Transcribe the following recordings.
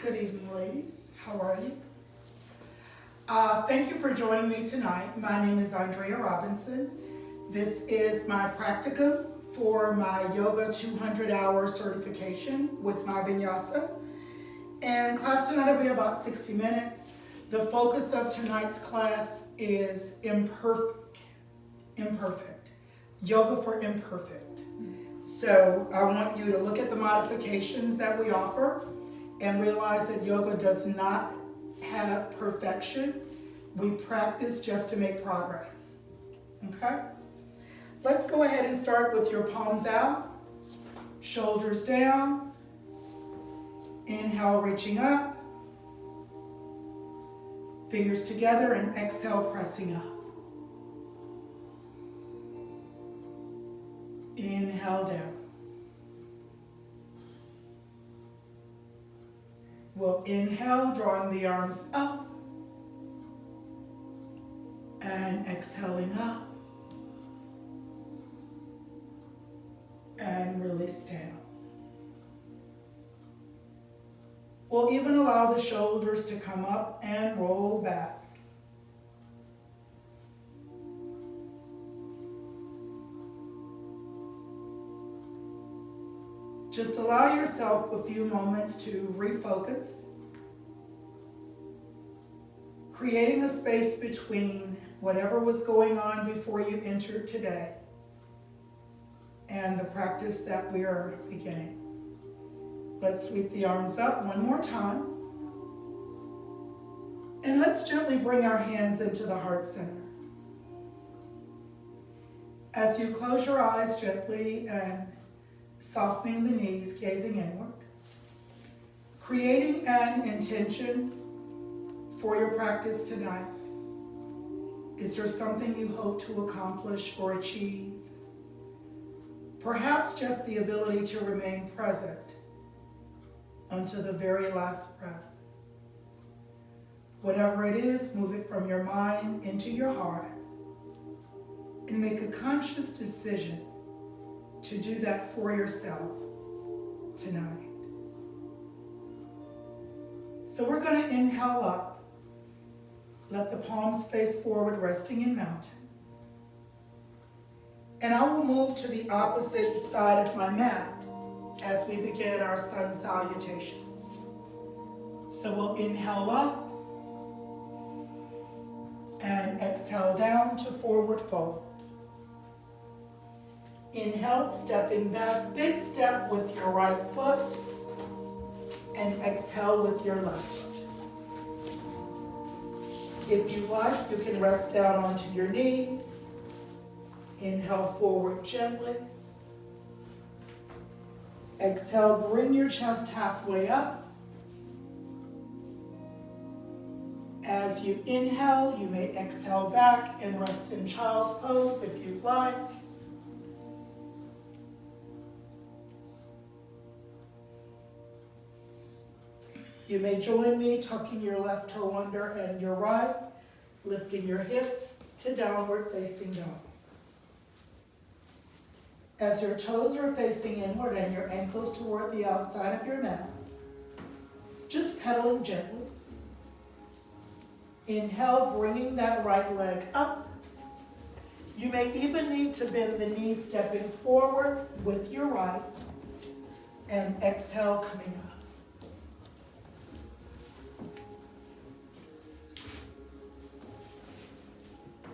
Good evening, ladies. How are you? Thank you for joining me tonight. My name is Andrea Robinson. This is my practicum for my Yoga 200-hour certification with my vinyasa. And class tonight will be about 60 minutes. The focus of tonight's class is imperfect. Yoga for imperfect. So I want you to look at the modifications that we offer and realize that yoga does not have perfection. We practice just to make progress. Okay? Let's go ahead and start with your palms out, shoulders down. Inhale, reaching up. Fingers together, and exhale, pressing up. Inhale down. We'll inhale, drawing the arms up, and exhaling up, and release down. We'll even allow the shoulders to come up and roll back. Just allow yourself a few moments to refocus, creating a space between whatever was going on before you entered today and the practice that we are beginning. Let's sweep the arms up one more time. And let's gently bring our hands into the heart center. As you close your eyes gently and softening the knees, gazing inward, creating an intention for your practice tonight. Is there something you hope to accomplish or achieve? Perhaps just the ability to remain present until the very last breath. Whatever it is, move it from your mind into your heart and make a conscious decision to do that for yourself tonight. So we're going to inhale up. Let the palms face forward, resting in mountain. And I will move to the opposite side of my mat as we begin our sun salutations. So we'll inhale up and exhale down to forward fold. Inhale, stepping back, big step with your right foot, and exhale with your left foot. If you like, you can rest down onto your knees. Inhale forward gently. Exhale, bring your chest halfway up. As you inhale, you may exhale back and rest in child's pose if you'd like. You may join me tucking your left toe under and your right, lifting your hips to downward facing dog. As your toes are facing inward and your ankles toward the outside of your mat, just pedaling gently. Inhale, bringing that right leg up. You may even need to bend the knees, stepping forward with your right, and exhale, coming up.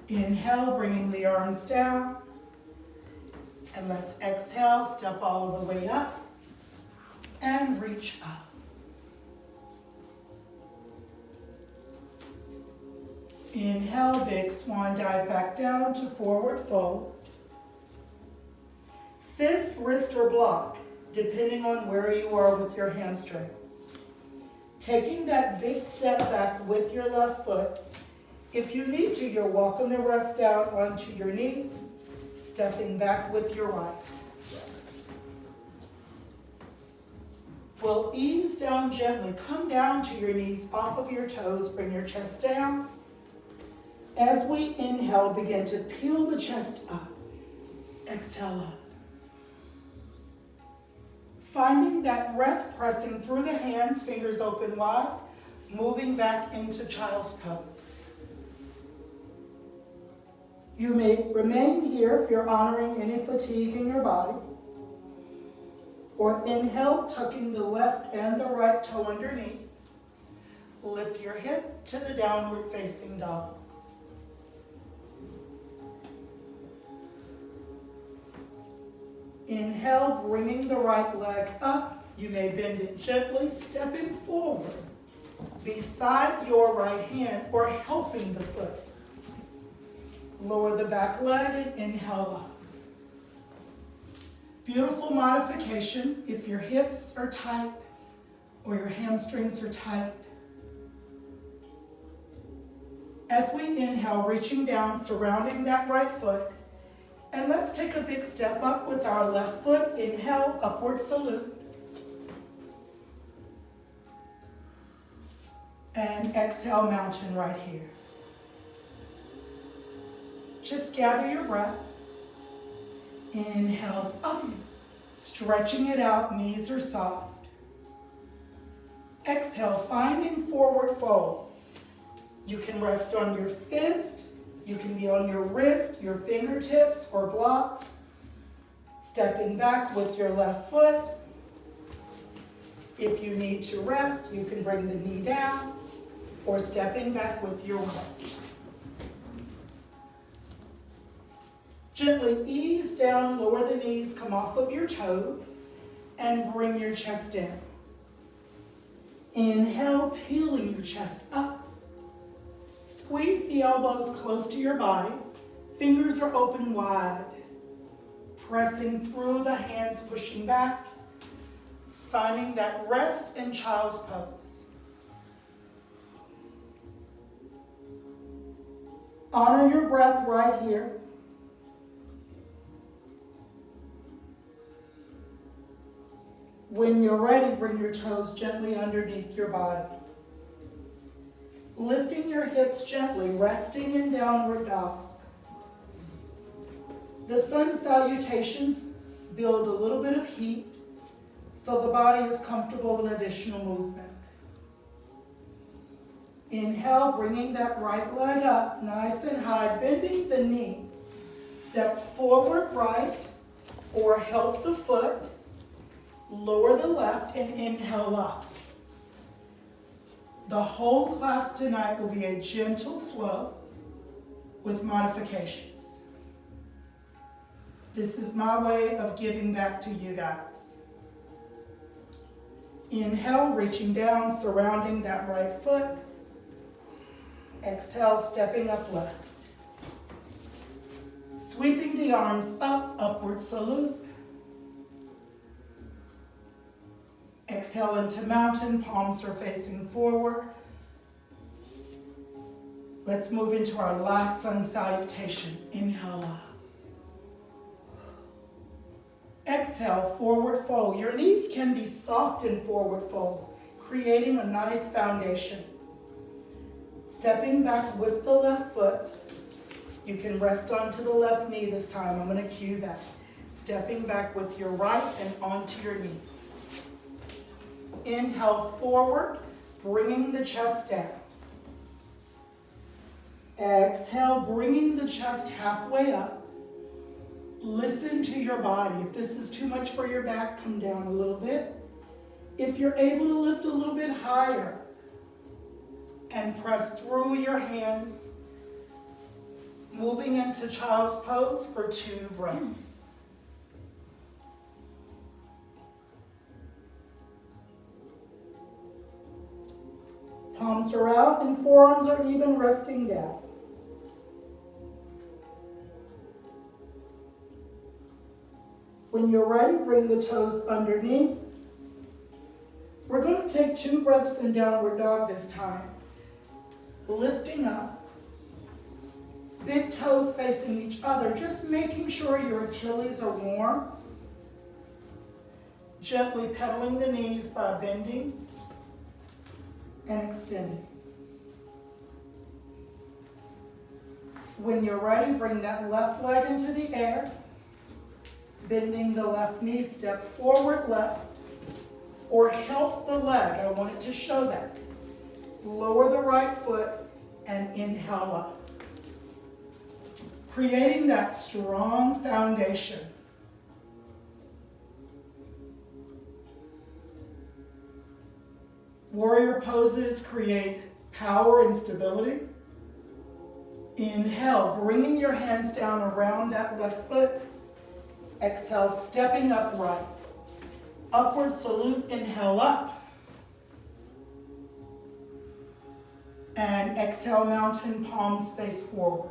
Inhale, bringing the arms down. And let's exhale, step all the way up and reach up. Inhale, big swan dive back down to forward fold. Fist, wrist, or block, depending on where you are with your hamstrings. Taking that big step back with your left foot. If you need to, you're welcome to rest down onto your knee, stepping back with your right. We'll ease down gently. Come down to your knees, off of your toes, bring your chest down. As we inhale, begin to peel the chest up. Exhale up. Finding that breath, pressing through the hands, fingers open wide, moving back into child's pose. You may remain here if you're honoring any fatigue in your body. Or inhale, tucking the left and the right toe underneath. Lift your hip to the downward facing dog. Inhale, bringing the right leg up. You may bend it gently, stepping forward beside your right hand or helping the foot. Lower the back leg and inhale up. Beautiful modification if your hips are tight or your hamstrings are tight. As we inhale, reaching down, surrounding that right foot, and let's take a big step up with our left foot. Inhale, upward salute. And exhale, mountain right here. Just gather your breath. Inhale up, stretching it out, knees are soft. Exhale, finding forward fold. You can rest on your fist, you can be on your wrist, your fingertips, or blocks. Stepping back with your left foot. If you need to rest, you can bring the knee down, or stepping back with your right. Gently ease down, lower the knees, come off of your toes, and bring your chest in. Inhale, peeling your chest up. Squeeze the elbows close to your body. Fingers are open wide. Pressing through the hands, pushing back. Finding that rest in child's pose. Honor your breath right here. When you're ready, bring your toes gently underneath your body. Lifting your hips gently, resting in downward dog. The sun salutations build a little bit of heat so the body is comfortable in additional movement. Inhale, bringing that right leg up, nice and high, bending the knee. Step forward right, or help the foot. Lower the left and inhale up. The whole class tonight will be a gentle flow with modifications. This is my way of giving back to you guys. Inhale, reaching down, surrounding that right foot. Exhale, stepping up left. Sweeping the arms up, upward salute. Exhale into mountain, palms are facing forward. Let's move into our last sun salutation. Inhale up. Exhale, forward fold. Your knees can be soft in forward fold, creating a nice foundation. Stepping back with the left foot. You can rest onto the left knee this time. I'm going to cue that. Stepping back with your right and onto your knee. Inhale forward, bringing the chest down. Exhale, bringing the chest halfway up. Listen to your body. If this is too much for your back, come down a little bit. If you're able to lift a little bit higher and press through your hands, moving into child's pose for 2 breaths. Palms are out and forearms are even, resting down. When you're ready, bring the toes underneath. We're going to take 2 breaths in downward dog this time. Lifting up. Big toes facing each other, just making sure your Achilles are warm. Gently pedaling the knees by bending and extending. When you're ready, bring that left leg into the air. Bending the left knee, step forward left. or help the leg. I want it to show that. Lower the right foot and inhale up. Creating that strong foundation. Warrior poses create power and stability. Inhale, bringing your hands down around that left foot. Exhale, stepping upright. Upward salute, inhale up. And exhale, mountain palms face forward.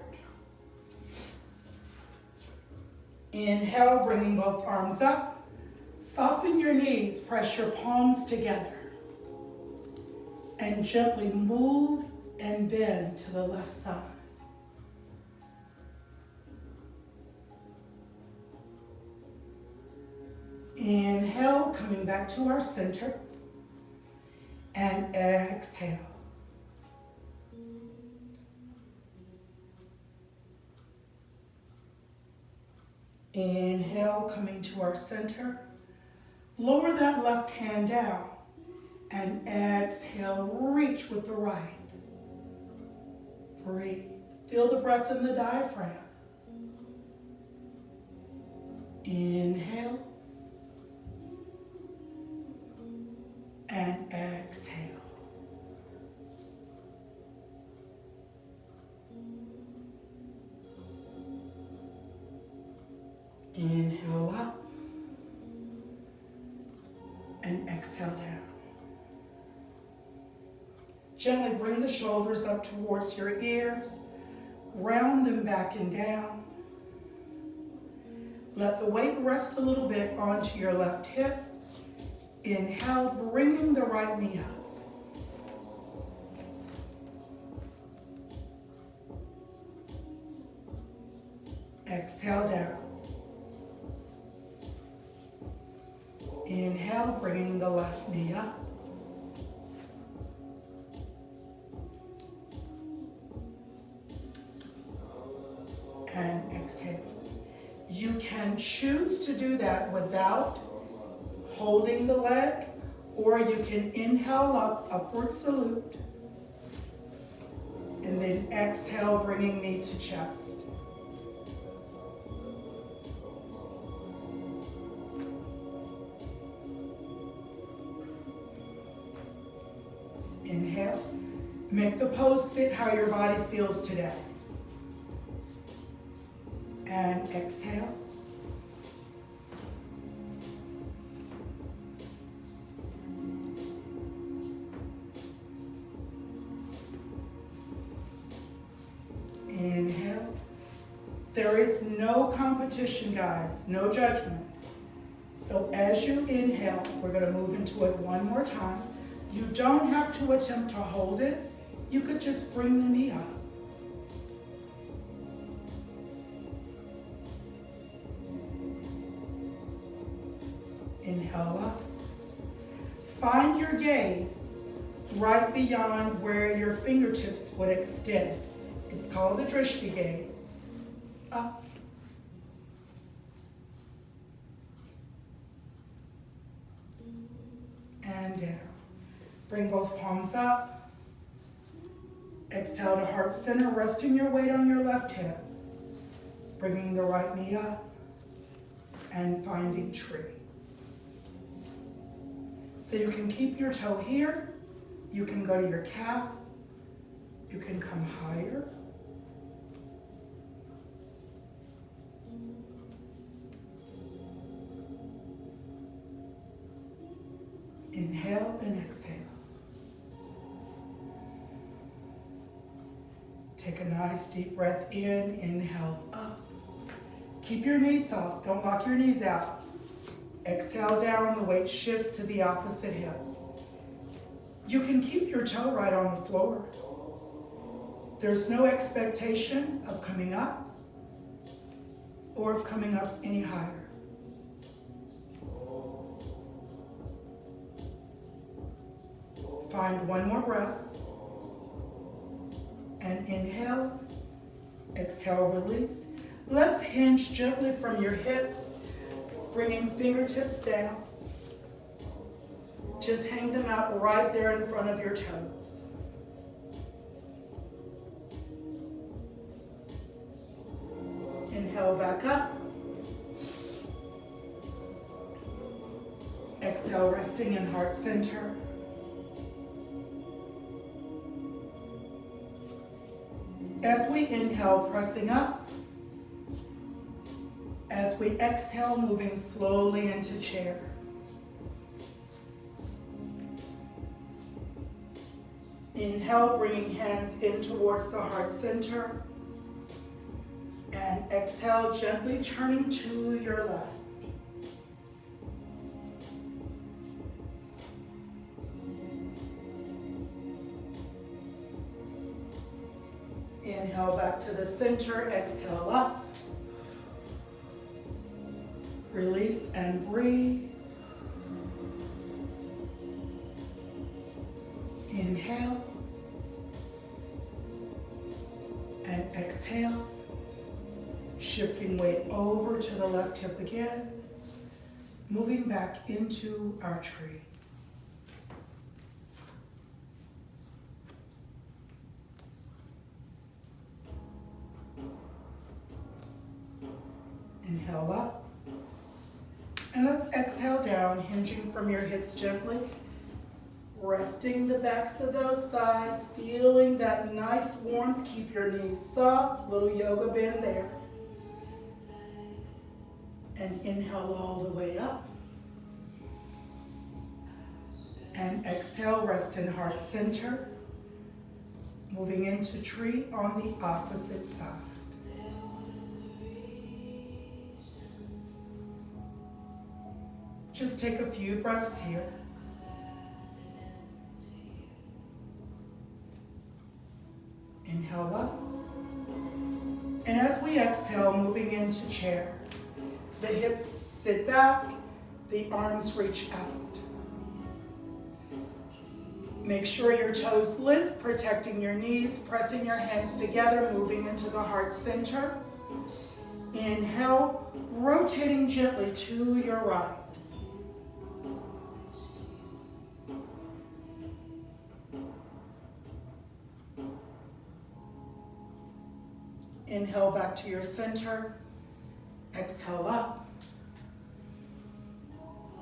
Inhale, bringing both arms up. Soften your knees, press your palms together. And gently move and bend to the left side. Inhale, coming back to our center. And exhale. Inhale, coming to our center. Lower that left hand down. And exhale, reach with the right. Breathe. Feel the breath in the diaphragm. Inhale. And exhale. Inhale up. And exhale down. Gently bring the shoulders up towards your ears. Round them back and down. Let the weight rest a little bit onto your left hip. Inhale, bringing the right knee up. Exhale down. Inhale, bringing the left knee up. And exhale. You can choose to do that without holding the leg, or you can inhale up, upward salute, and then exhale, bringing knee to chest. Inhale. Make the pose fit how your body feels today. And exhale. Inhale. There is no competition, guys, no judgment. So as you inhale, we're going to move into it one more time. You don't have to attempt to hold it. You could just bring the knee up. Inhale up. Find your gaze right beyond where your fingertips would extend. It's called the drishti gaze. Up. And down. Bring both palms up. Exhale to heart center, resting your weight on your left hip. Bringing the right knee up and finding tree. So you can keep your toe here. You can go to your calf. You can come higher. Inhale and exhale. Take a nice deep breath in, inhale up. Keep your knees soft, don't lock your knees out. Exhale down, the weight shifts to the opposite hip. You can keep your toe right on the floor. There's no expectation of coming up or of coming up any higher. Find one more breath. And inhale, exhale, release. Let's hinge gently from your hips, bringing fingertips down. Just hang them out right there in front of your toes. Inhale back up. Exhale, resting in heart center. As we inhale, pressing up. As we exhale, moving slowly into chair. Inhale, bringing hands in towards the heart center. And exhale, gently turning to your left. Inhale back to the center, exhale up. Release and breathe. Inhale and exhale. Shifting weight over to the left hip again. Moving back into our tree. Inhale up. And let's exhale down, hinging from your hips gently. Resting the backs of those thighs, feeling that nice warmth. Keep your knees soft, little yoga bend there. And inhale all the way up. And exhale, rest in heart center. Moving into tree on the opposite side. Just take a few breaths here. Inhale up. And as we exhale, moving into chair. The hips sit back, the arms reach out. Make sure your toes lift, protecting your knees, pressing your hands together, moving into the heart center. Inhale, rotating gently to your right. Inhale back to your center. Exhale up.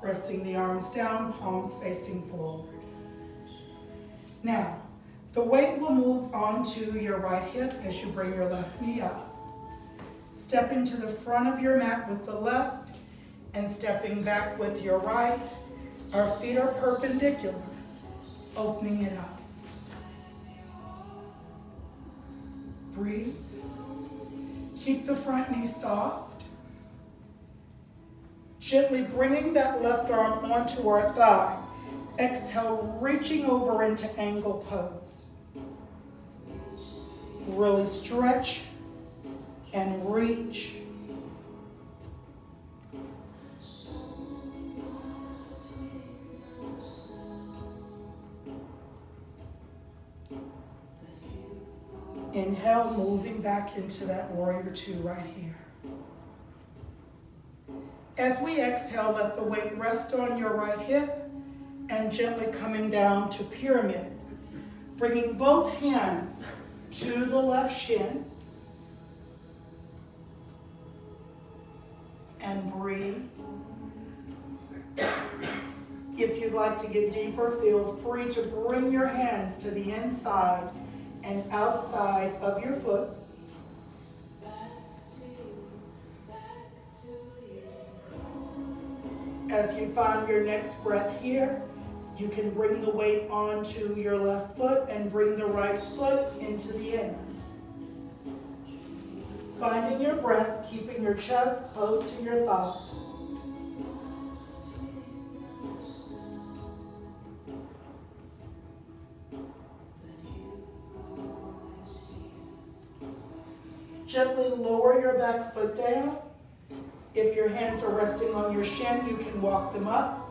Resting the arms down, palms facing forward. Now, the weight will move onto your right hip as you bring your left knee up. Stepping to the front of your mat with the left and stepping back with your right. Our feet are perpendicular, opening it up. Breathe. Keep the front knee soft. Gently bringing that left arm onto our thigh. Exhale, reaching over into angle pose. Really stretch and reach. Inhale, moving back into that warrior two right here. As we exhale, let the weight rest on your right hip and gently coming down to pyramid. Bringing both hands to the left shin. And breathe. If you'd like to get deeper, feel free to bring your hands to the inside and outside of your foot. As you find your next breath here, you can bring the weight onto your left foot and bring the right foot into the end. Finding your breath, keeping your chest close to your thigh. Gently lower your back foot down. If your hands are resting on your shin, you can walk them up.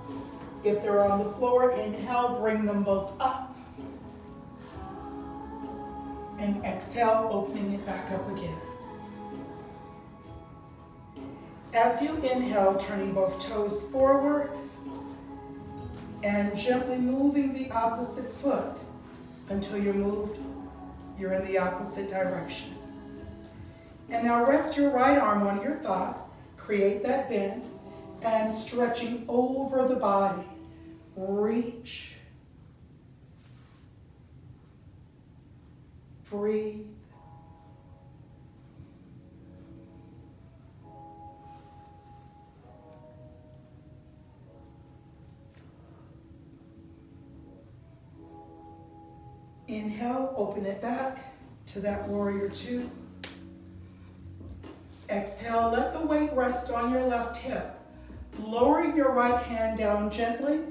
If they're on the floor, inhale, bring them both up. And exhale, opening it back up again. As you inhale, turning both toes forward, And gently moving the opposite foot until you're in the opposite direction. And now rest your right arm on your thigh, create that bend, and stretching over the body, reach, breathe. Inhale, open it back to that warrior two. Exhale, let the weight rest on your left hip. Lowering your right hand down gently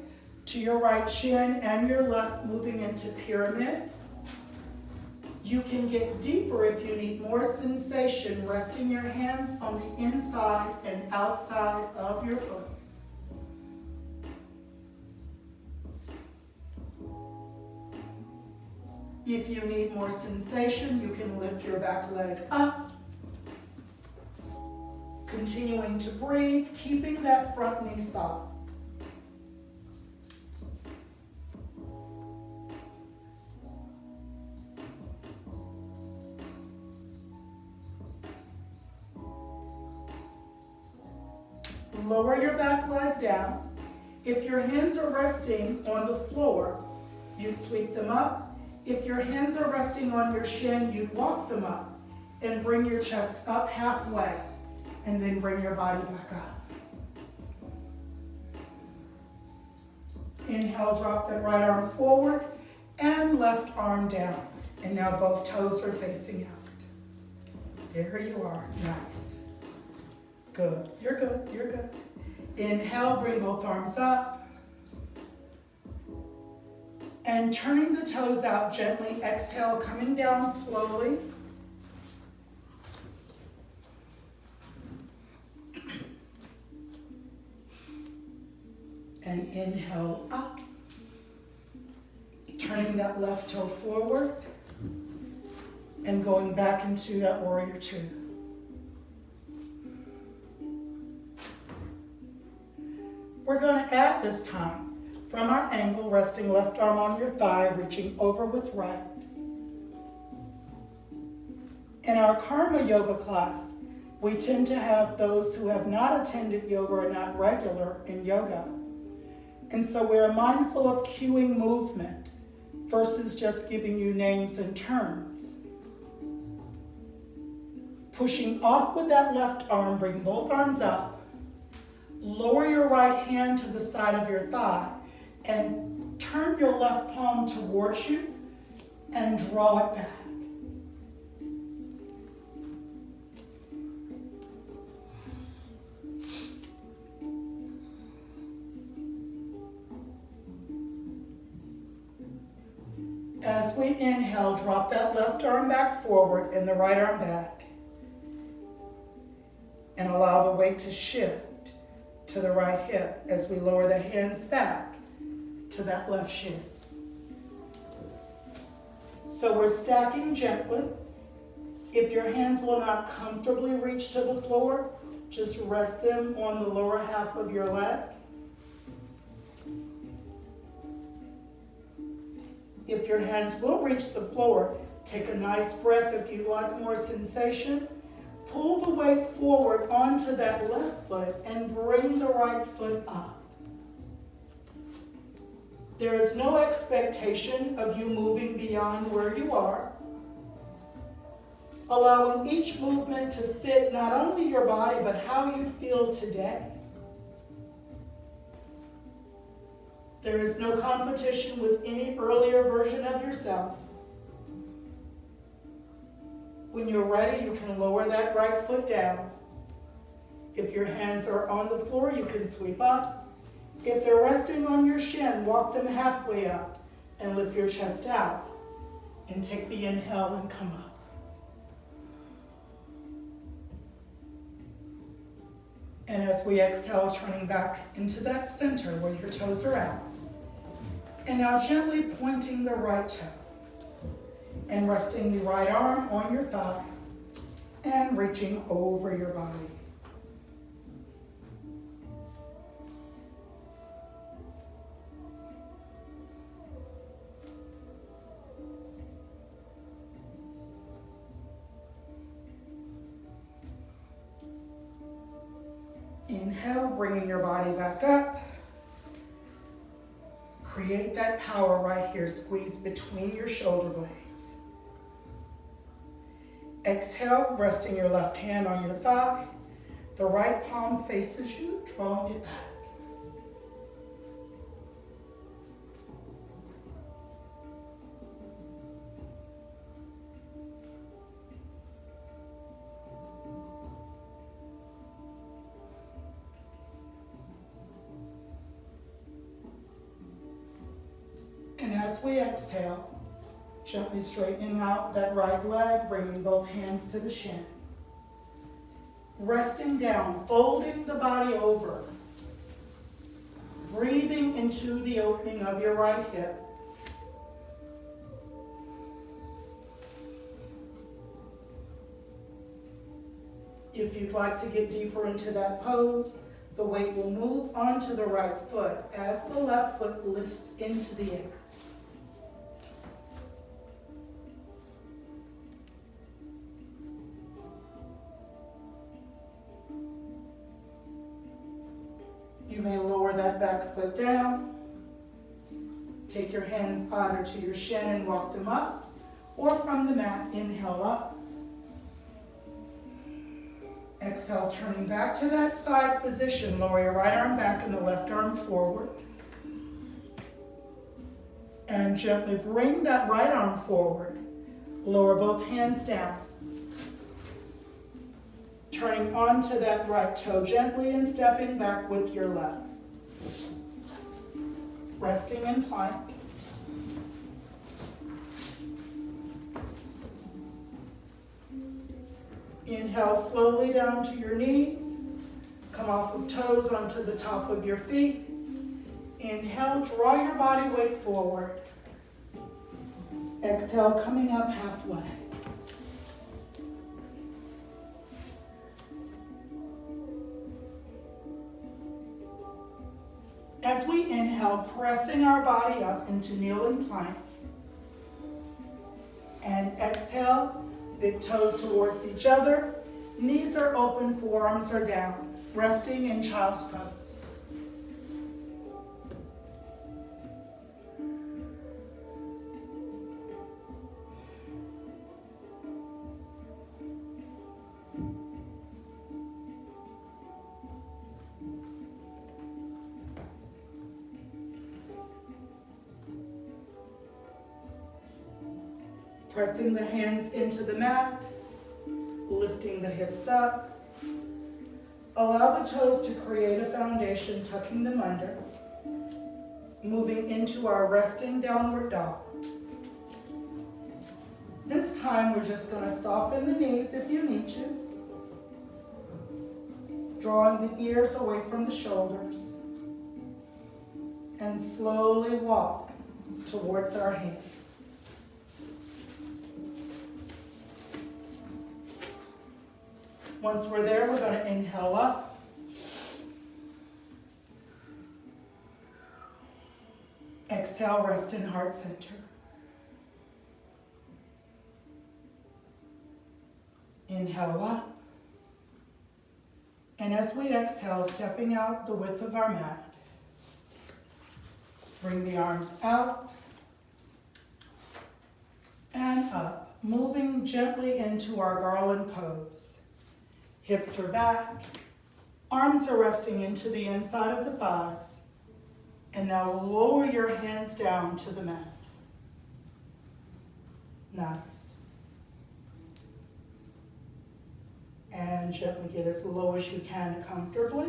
to your right shin and your left moving into pyramid. You can get deeper if you need more sensation, resting your hands on the inside and outside of your foot. If you need more sensation, you can lift your back leg up. Continuing to breathe, keeping that front knee soft. Lower your back leg down. If your hands are resting on the floor, you'd sweep them up. If your hands are resting on your shin, you'd walk them up and bring your chest up halfway, and then bring your body back up. Inhale, drop that right arm forward and left arm down. And now both toes are facing out. There you are, nice. Good, you're good, you're good. Inhale, bring both arms up. And turning the toes out gently, exhale, coming down slowly. And inhale up. Turning that left toe forward. And going back into that warrior two. We're going to add this time. From our angle, resting left arm on your thigh, reaching over with right. In our Karma Yoga class, we tend to have those who have not attended yoga or not regular in yoga. And so we're mindful of cueing movement versus just giving you names and terms. Pushing off with that left arm, bring both arms up. Lower your right hand to the side of your thigh and turn your left palm towards you and draw it back. As we inhale, drop that left arm back forward and the right arm back. And allow the weight to shift to the right hip as we lower the hands back to that left shin. So we're stacking gently. If your hands will not comfortably reach to the floor, just rest them on the lower half of your leg. If your hands will reach the floor, take a nice breath if you like more sensation. Pull the weight forward onto that left foot and bring the right foot up. There is no expectation of you moving beyond where you are. Allowing each movement to fit not only your body, but how you feel today. There is no competition with any earlier version of yourself. When you're ready, you can lower that right foot down. If your hands are on the floor, you can sweep up. If they're resting on your shin, walk them halfway up and lift your chest out. And take the inhale and come up. And as we exhale, turning back into that center where your toes are out. And now gently pointing the right toe. And resting the right arm on your thigh. And reaching over your body. bringing your body back up. Create that power right here. Squeeze between your shoulder blades. Exhale, resting your left hand on your thigh. The right palm faces you, drawing it back. And as we exhale, gently straightening out that right leg, bringing both hands to the shin. Resting down, folding the body over. Breathing into the opening of your right hip. If you'd like to get deeper into that pose, the weight will move onto the right foot as the left foot lifts into the air. You may lower that back foot down. Take your hands either to your shin and walk them up, or from the mat, inhale up. Exhale, turning back to that side position. Lower your right arm back and the left arm forward. And gently bring that right arm forward. Lower both hands down. Turning onto that right toe gently and stepping back with your left. Resting in plank. Inhale slowly down to your knees. Come off of toes onto the top of your feet. Inhale, draw your body weight forward. Exhale, coming up halfway. As we inhale, pressing our body up into kneeling plank. And exhale, big toes towards each other. Knees are open, forearms are down. Resting in child's pose. Pressing the hands into the mat, lifting the hips up. Allow the toes to create a foundation, tucking them under. Moving into our resting downward dog. This time we're just going to soften the knees if you need to. Drawing the ears away from the shoulders. And slowly walk towards our hands. Once we're there, we're going to inhale up. Exhale, rest in heart center. Inhale up. And as we exhale, stepping out the width of our mat, bring the arms out and up, moving gently into our garland pose. Hips are back, arms are resting into the inside of the thighs, and now lower your hands down to the mat. Nice. And gently get as low as you can comfortably.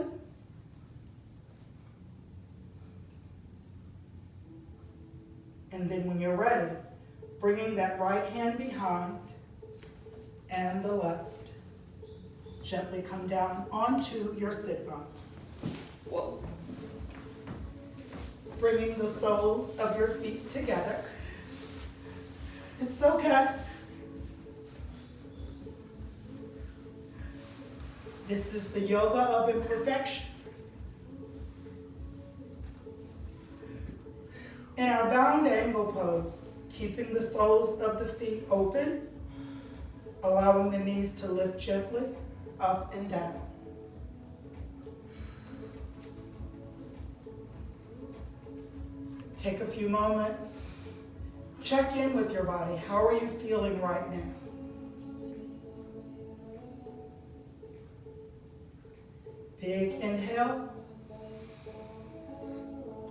And then when you're ready, bringing that right hand behind and the left. Gently come down onto your sit bones. Whoa. Bringing the soles of your feet together. It's okay. This is the yoga of imperfection. In our bound angle pose, keeping the soles of the feet open, allowing the knees to lift gently up and down. Take a few moments. Check in with your body. How are you feeling right now? Big inhale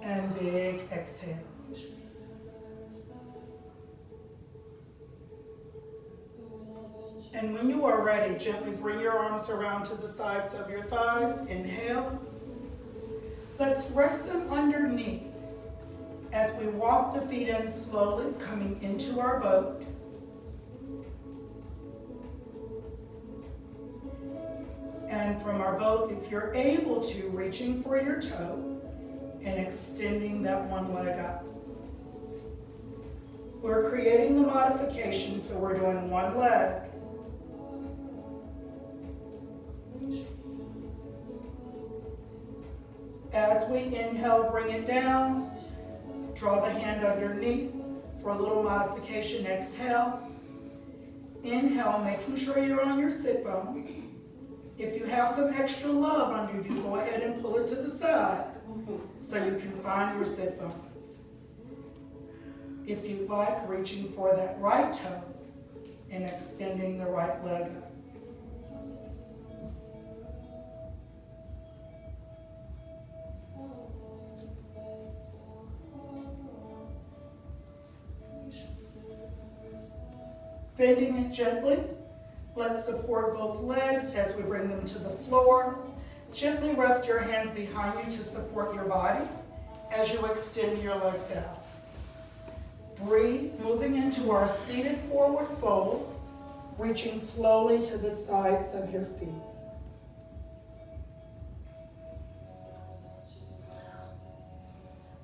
and big exhale. And when you are ready, gently bring your arms around to the sides of your thighs. Inhale. Let's rest them underneath as we walk the feet in slowly, coming into our boat. And from our boat, if you're able to, reaching for your toe and extending that one leg up. We're creating the modification, so we're doing one leg. As we inhale, bring it down. Draw the hand underneath for a little modification. Exhale. Inhale, making sure you're on your sit bones. If you have some extra love under you, go ahead and pull it to the side so you can find your sit bones. If you like, reaching for that right toe and extending the right leg up. Bending it gently. Let's support both legs as we bring them to the floor. Gently rest your hands behind you to support your body as you extend your legs out. Breathe, moving into our seated forward fold, reaching slowly to the sides of your feet.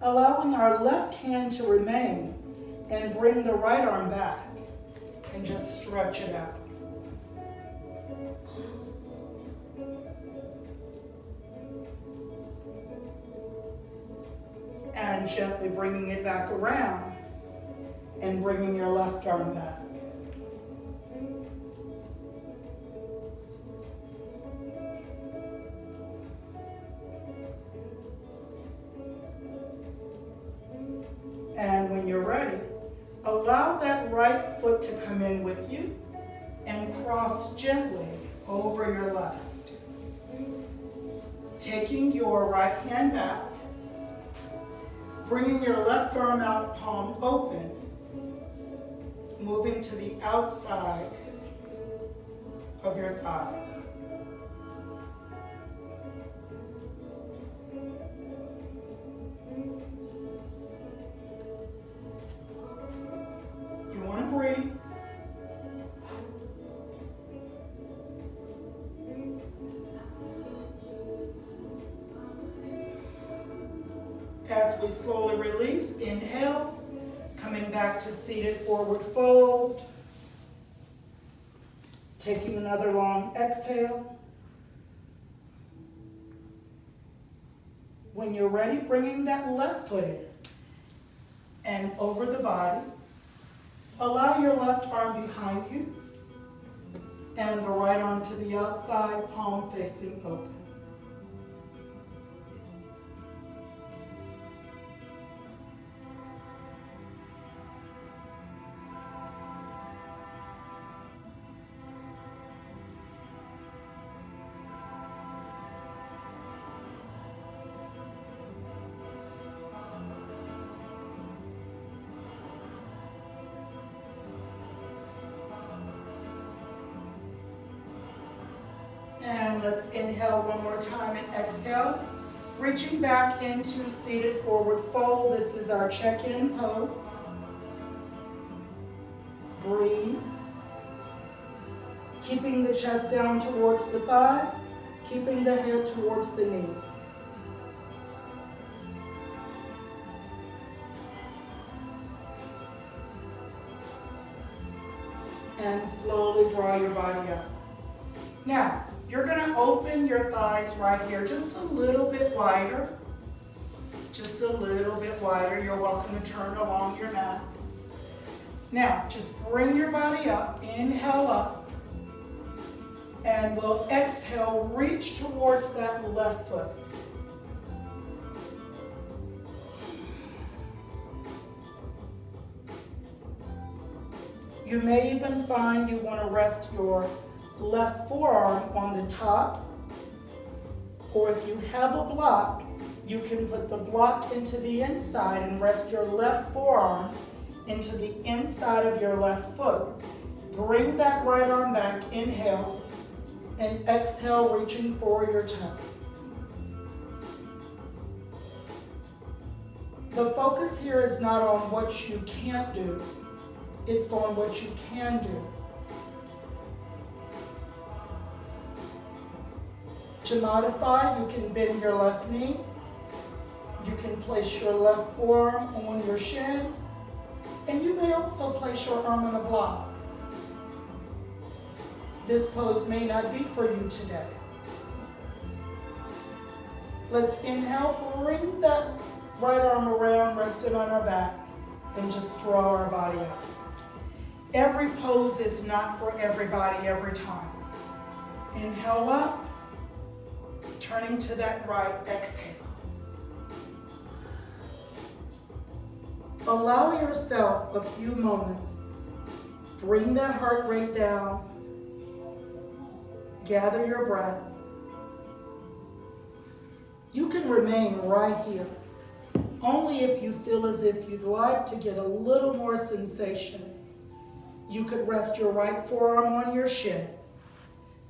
Allowing our left hand to remain and bring the right arm back and just stretch it out. And gently bringing it back around and bringing your left arm back. And when you're ready, allow that right foot to come in with you and cross gently over your left. Taking your right hand back, bringing your left arm out, palm open, moving to the outside of your thigh. You want to breathe. As we slowly release, inhale, coming back to seated forward fold. Taking another long exhale. When you're ready, bringing that left foot in and over the body. Allow your left arm behind you and the right arm to the outside, palm facing open. And let's inhale one more time and exhale. Reaching back into seated forward fold. This is our check-in pose. Breathe. Keeping the chest down towards the thighs. Keeping the head towards the knees. And slowly draw your body up. Now, you're going to open your thighs right here just a little bit wider. Just a little bit wider. You're welcome to turn along your mat. Now, just bring your body up. Inhale up. And we'll exhale, reach towards that left foot. You may even find you want to rest your left forearm on the top, or if you have a block, you can put the block into the inside and rest your left forearm into the inside of your left foot. Bring that right arm back, inhale, and exhale, reaching for your toe. The focus here is not on what you can't do, it's on what you can do. To modify, you can bend your left knee. You can place your left forearm on your shin. And you may also place your arm on a block. This pose may not be for you today. Let's inhale, bring that right arm around, resting on our back, and just draw our body out. Every pose is not for everybody every time. Inhale up, turning to that right, exhale. Allow yourself a few moments. Bring that heart rate down. Gather your breath. You can remain right here, only if you feel as if you'd like to get a little more sensation. You could rest your right forearm on your shin.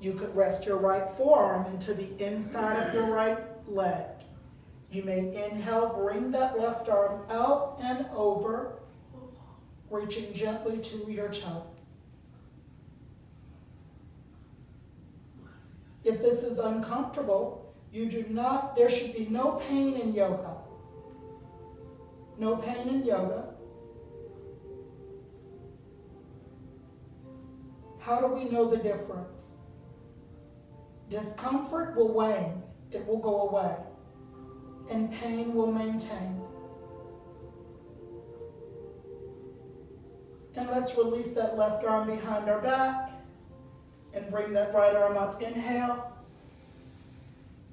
You could rest your right forearm into the inside of your right leg. You may inhale, bring that left arm out and over, reaching gently to your toe. If this is uncomfortable, there should be no pain in yoga. No pain in yoga. How do we know the difference? Discomfort will wane, it will go away, and pain will maintain. And let's release that left arm behind our back and bring that right arm up, inhale.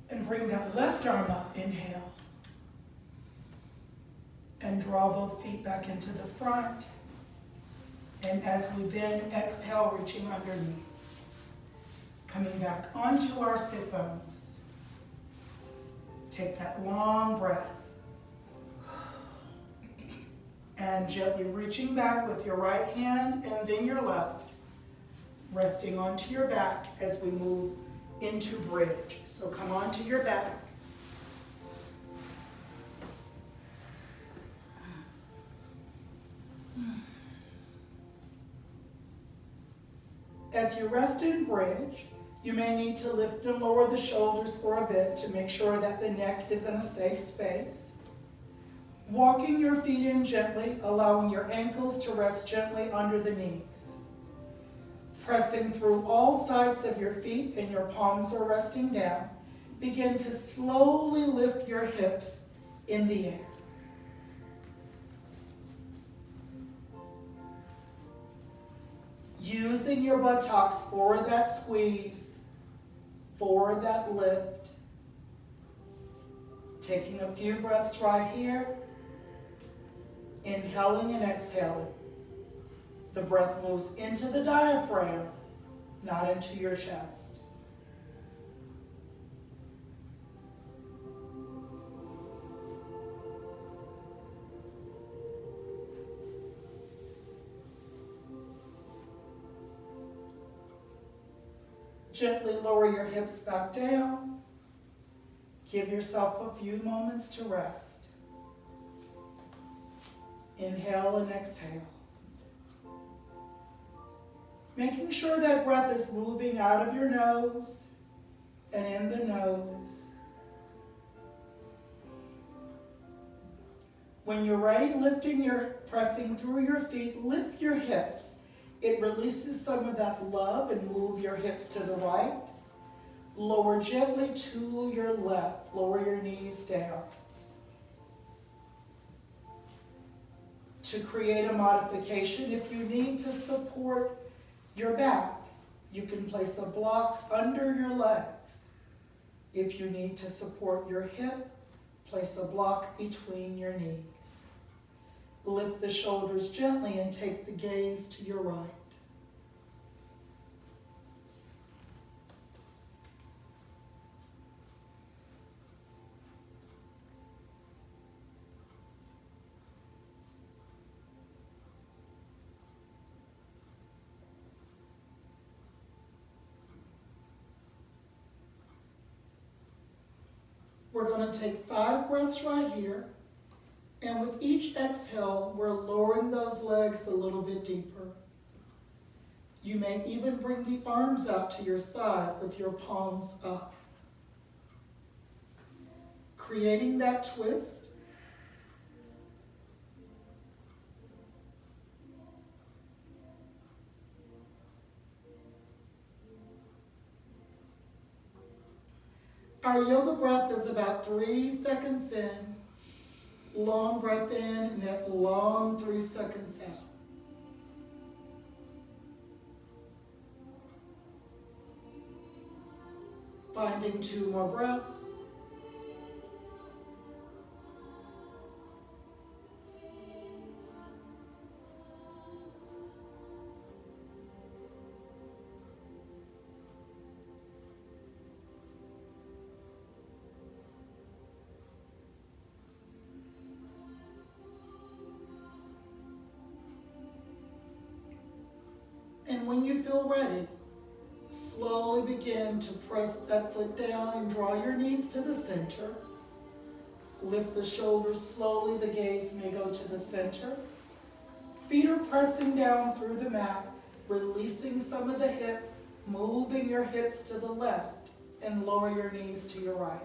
And bring that left arm up, inhale. And draw both feet back into the front. And as we bend, exhale, reaching underneath. Coming back onto our sit bones. Take that long breath. And gently reaching back with your right hand and then your left. Resting onto your back as we move into bridge. So come onto your back. As you rest in bridge, you may need to lift and lower the shoulders for a bit to make sure that the neck is in a safe space. Walking your feet in gently, allowing your ankles to rest gently under the knees. Pressing through all sides of your feet and your palms are resting down. Begin to slowly lift your hips in the air. Using your buttocks for that squeeze, for that lift. Taking a few breaths right here. Inhaling and exhaling. The breath moves into the diaphragm, not into your chest. Gently lower your hips back down. Give yourself a few moments to rest. Inhale and exhale. Making sure that breath is moving out of your nose and in the nose. When you're ready, pressing through your feet, lift your hips. It releases some of that love and move your hips to the right. Lower gently to your left. Lower your knees down. To create a modification, if you need to support your back, you can place a block under your legs. If you need to support your hip, place a block between your knees. Lift the shoulders gently and take the gaze to your right. We're going to take 5 breaths right here. And with each exhale, we're lowering those legs a little bit deeper. You may even bring the arms out to your side with your palms up. Creating that twist. Our yoga breath is about 3 seconds in, long breath in, and that long 3 seconds out. Finding 2 more breaths. And when you feel ready, slowly begin to press that foot down and draw your knees to the center. Lift the shoulders slowly, the gaze may go to the center. Feet are pressing down through the mat, releasing some of the hip, moving your hips to the left, and lower your knees to your right.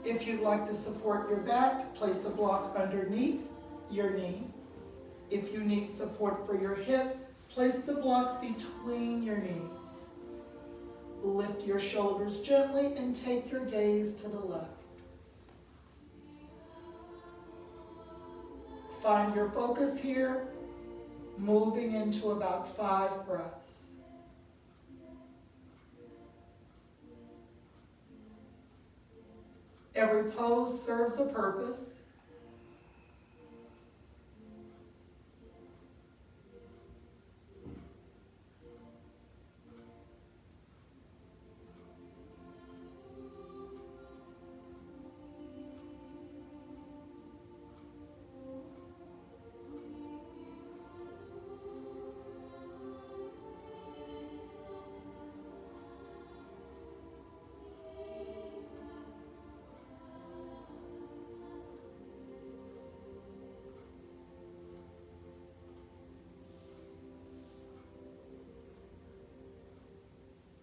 If you'd like to support your back, place a block underneath your knee. If you need support for your hip, place the block between your knees. Lift your shoulders gently and take your gaze to the left. Find your focus here, moving into about 5 breaths. Every pose serves a purpose.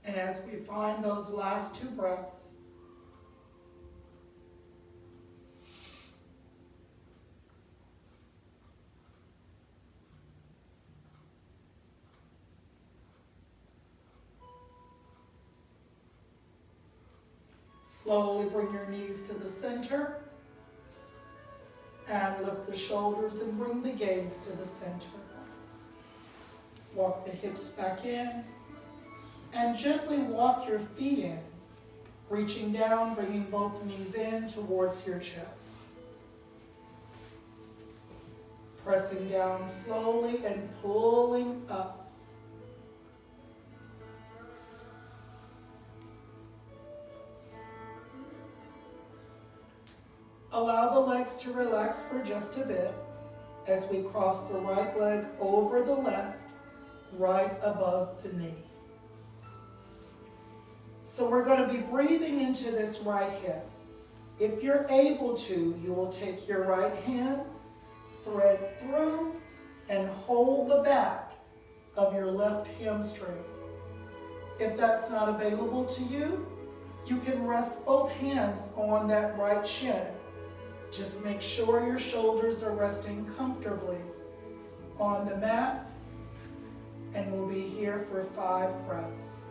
And as we find those last 2 breaths, slowly bring your knees to the center and lift the shoulders and bring the gaze to the center. Walk the hips back in. And gently walk your feet in, reaching down, bringing both knees in towards your chest. Pressing down slowly and pulling up. Allow the legs to relax for just a bit as we cross the right leg over the left, right above the knee. So we're going to be breathing into this right hip. If you're able to, you will take your right hand, thread through, and hold the back of your left hamstring. If that's not available to you, you can rest both hands on that right shin. Just make sure your shoulders are resting comfortably on the mat, and we'll be here for 5 breaths.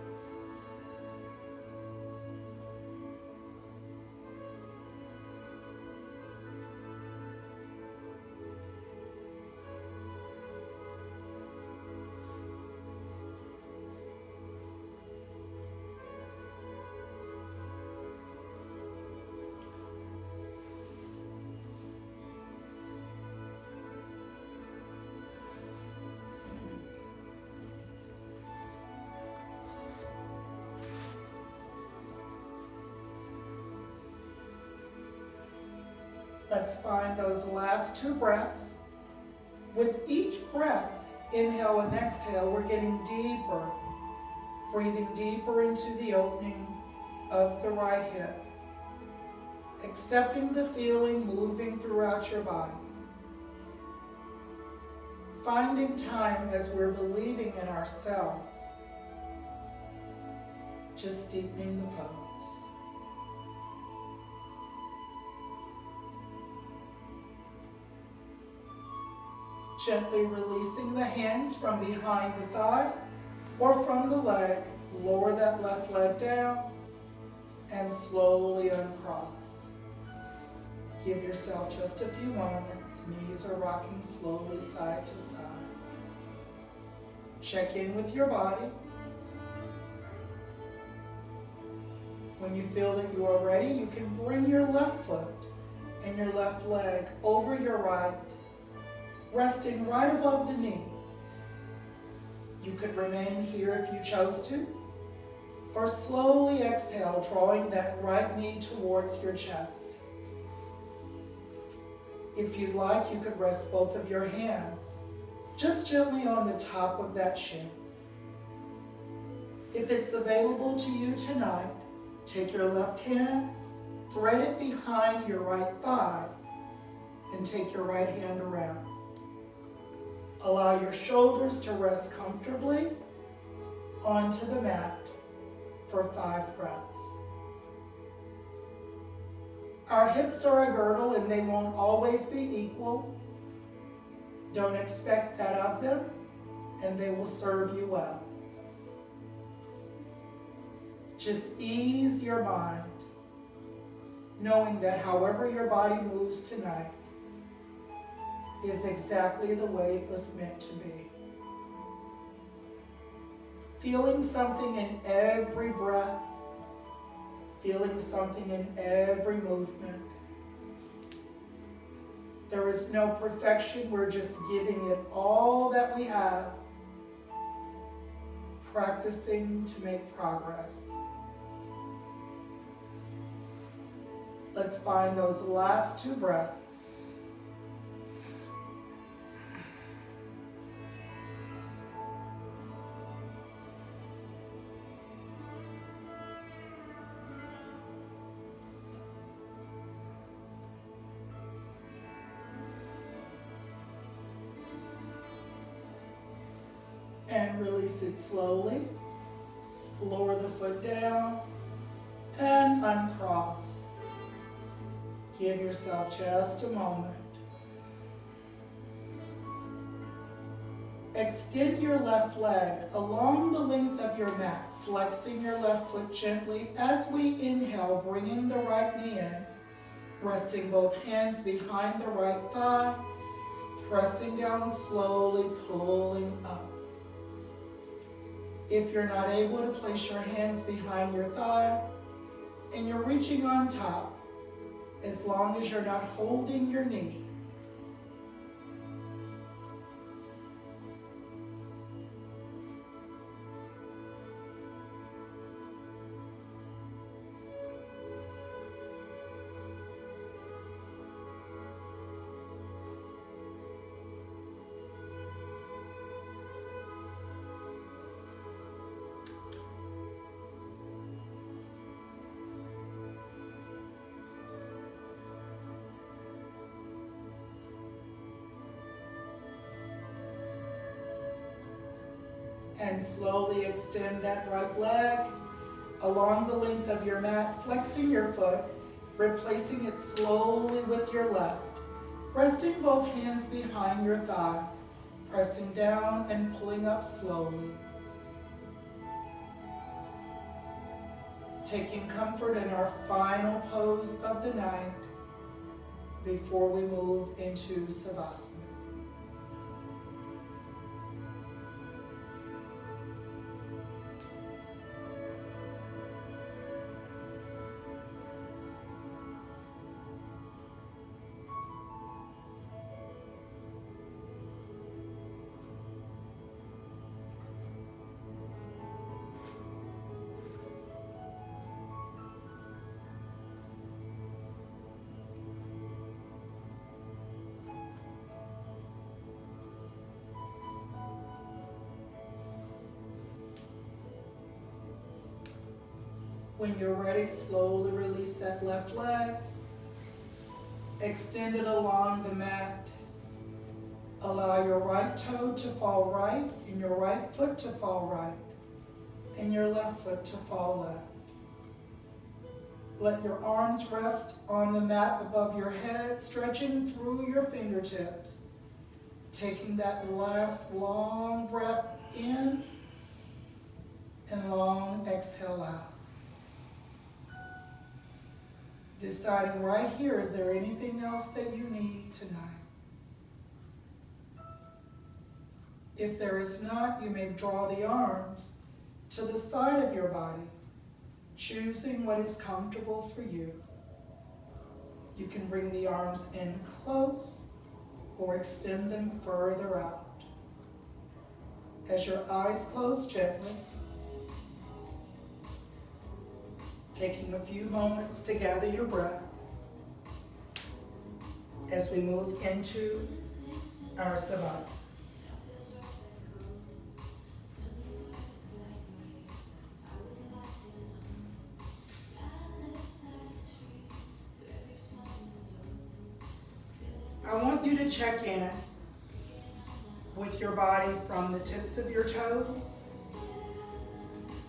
Let's find those last 2 breaths. With each breath, inhale and exhale, we're getting deeper, breathing deeper into the opening of the right hip, accepting the feeling moving throughout your body. Finding time as we're believing in ourselves, just deepening the pose. Gently releasing the hands from behind the thigh or from the leg, lower that left leg down and slowly uncross. Give yourself just a few moments. Knees are rocking slowly side to side. Check in with your body. When you feel that you are ready, you can bring your left foot and your left leg over your right, resting right above the knee. You could remain here if you chose to, or slowly exhale, drawing that right knee towards your chest. If you'd like, you could rest both of your hands just gently on the top of that shin. If it's available to you tonight, take your left hand, thread it behind your right thigh, and take your right hand around. Allow your shoulders to rest comfortably onto the mat for 5 breaths. Our hips are a girdle and they won't always be equal. Don't expect that of them, and they will serve you well. Just ease your mind, knowing that however your body moves tonight is exactly the way it was meant to be. Feeling something in every breath, feeling something in every movement. There is no perfection, we're just giving it all that we have, practicing to make progress. Let's find those last 2 breaths. And release it slowly. Lower the foot down and uncross. Give yourself just a moment. Extend your left leg along the length of your mat, flexing your left foot gently as we inhale, bringing the right knee in, resting both hands behind the right thigh, pressing down slowly, pulling up. If you're not able to place your hands behind your thigh and you're reaching on top, as long as you're not holding your knee, and slowly extend that right leg along the length of your mat, flexing your foot, replacing it slowly with your left, resting both hands behind your thigh, pressing down and pulling up slowly. Taking comfort in our final pose of the night before we move into Savasana. When you're ready, slowly release that left leg. Extend it along the mat. Allow your right toe to fall right and your right foot to fall right and your left foot to fall left. Let your arms rest on the mat above your head, stretching through your fingertips. Taking that last long breath in and long exhale out. Deciding right here, is there anything else that you need tonight? If there is not, you may draw the arms to the side of your body, choosing what is comfortable for you. You can bring the arms in close or extend them further out. As your eyes close gently, taking a few moments to gather your breath as we move into our Savasana. I want you to check in with your body from the tips of your toes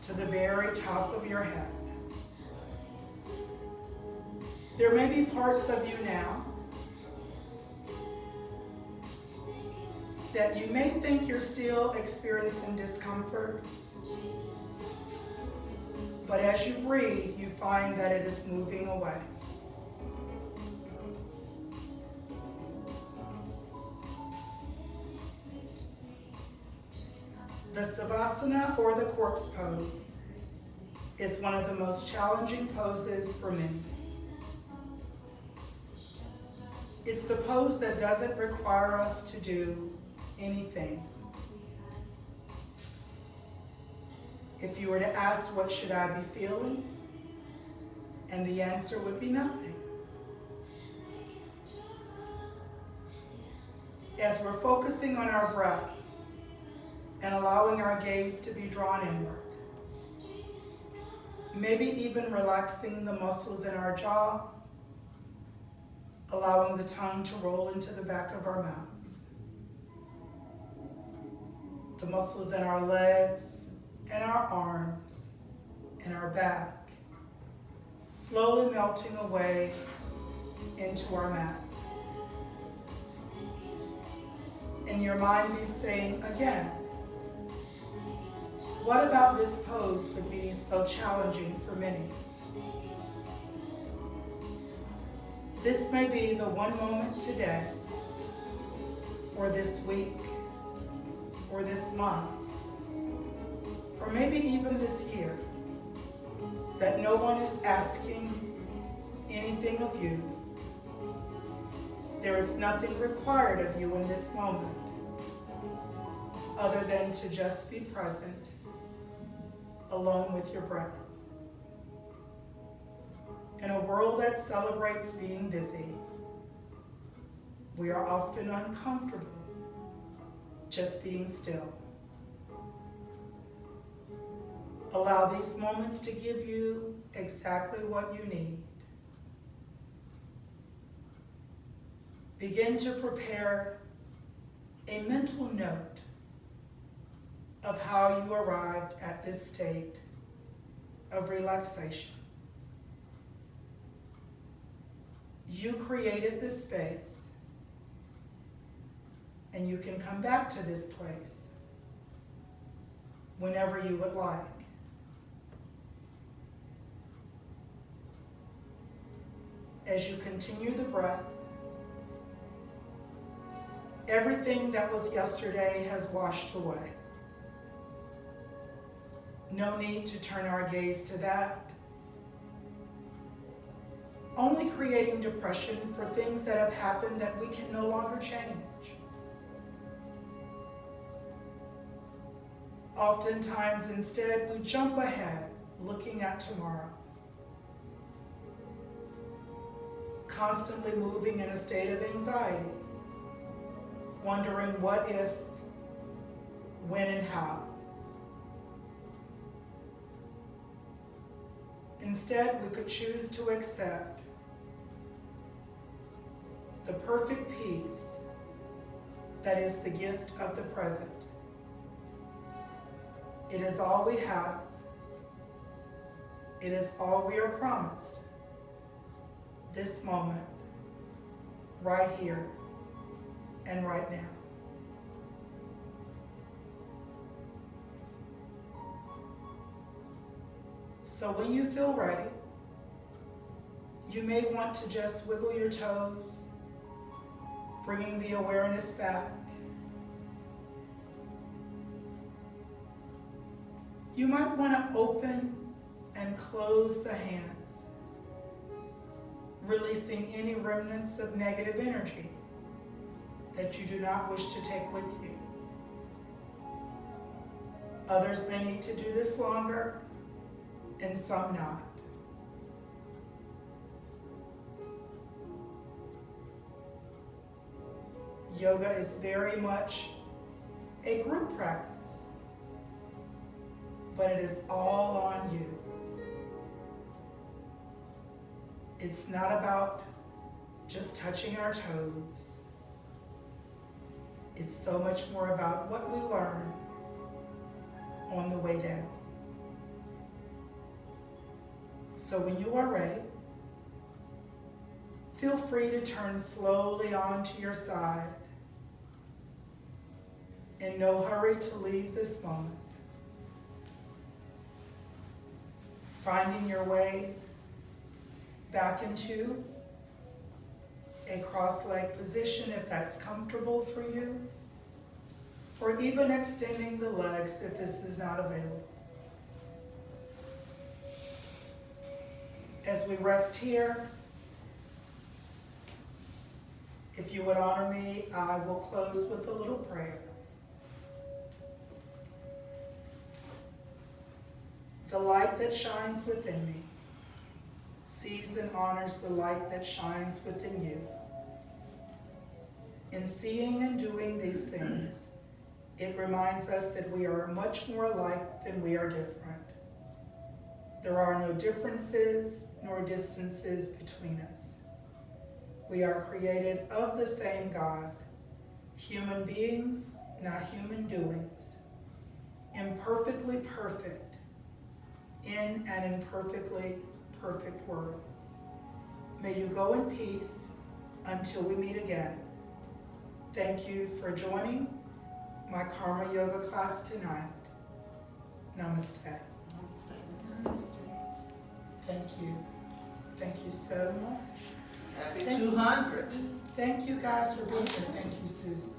to the very top of your head. There may be parts of you now that you may think you're still experiencing discomfort, but as you breathe, you find that it is moving away. The Savasana, or the corpse pose, is one of the most challenging poses for many. It's the pose that doesn't require us to do anything. If you were to ask, what should I be feeling? And the answer would be nothing. As we're focusing on our breath and allowing our gaze to be drawn inward, maybe even relaxing the muscles in our jaw, allowing the tongue to roll into the back of our mouth, the muscles in our legs and our arms and our back, slowly melting away into our mat. And your mind be saying again, what about this pose would be so challenging for many? This may be the one moment today, or this week, or this month, or maybe even this year, that no one is asking anything of you. There is nothing required of you in this moment, other than to just be present, alone with your breath. In a world that celebrates being busy, we are often uncomfortable just being still. Allow these moments to give you exactly what you need. Begin to prepare a mental note of how you arrived at this state of relaxation. You created this space, and you can come back to this place whenever you would like. As you continue the breath, everything that was yesterday has washed away. No need to turn our gaze to that. Only creating depression for things that have happened that we can no longer change. Oftentimes, instead, we jump ahead, looking at tomorrow. Constantly moving in a state of anxiety, wondering what if, when, and how. Instead, we could choose to accept the perfect peace that is the gift of the present. It is all we have. It is all we are promised. This moment, right here and right now. So when you feel ready, you may want to just wiggle your toes, bringing the awareness back. You might want to open and close the hands, releasing any remnants of negative energy that you do not wish to take with you. Others may need to do this longer, and some not. Yoga is very much a group practice, but it is all on you. It's not about just touching our toes. It's so much more about what we learn on the way down. So when you are ready, feel free to turn slowly onto your side. In no hurry to leave this moment. Finding your way back into a cross-legged position if that's comfortable for you, or even extending the legs if this is not available. As we rest here, if you would honor me, I will close with a little prayer. The light that shines within me sees and honors the light that shines within you. In seeing and doing these things, it reminds us that we are much more alike than we are different. There are no differences nor distances between us. We are created of the same God, human beings, not human doings, imperfectly perfect in an imperfectly perfect world. May you go in peace until we meet again. Thank you for joining my Karma Yoga class tonight. Namaste. Thank you. Thank you so much. Happy 200. Thank you guys for being here. Thank you, Susan.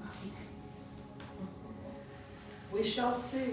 We shall see.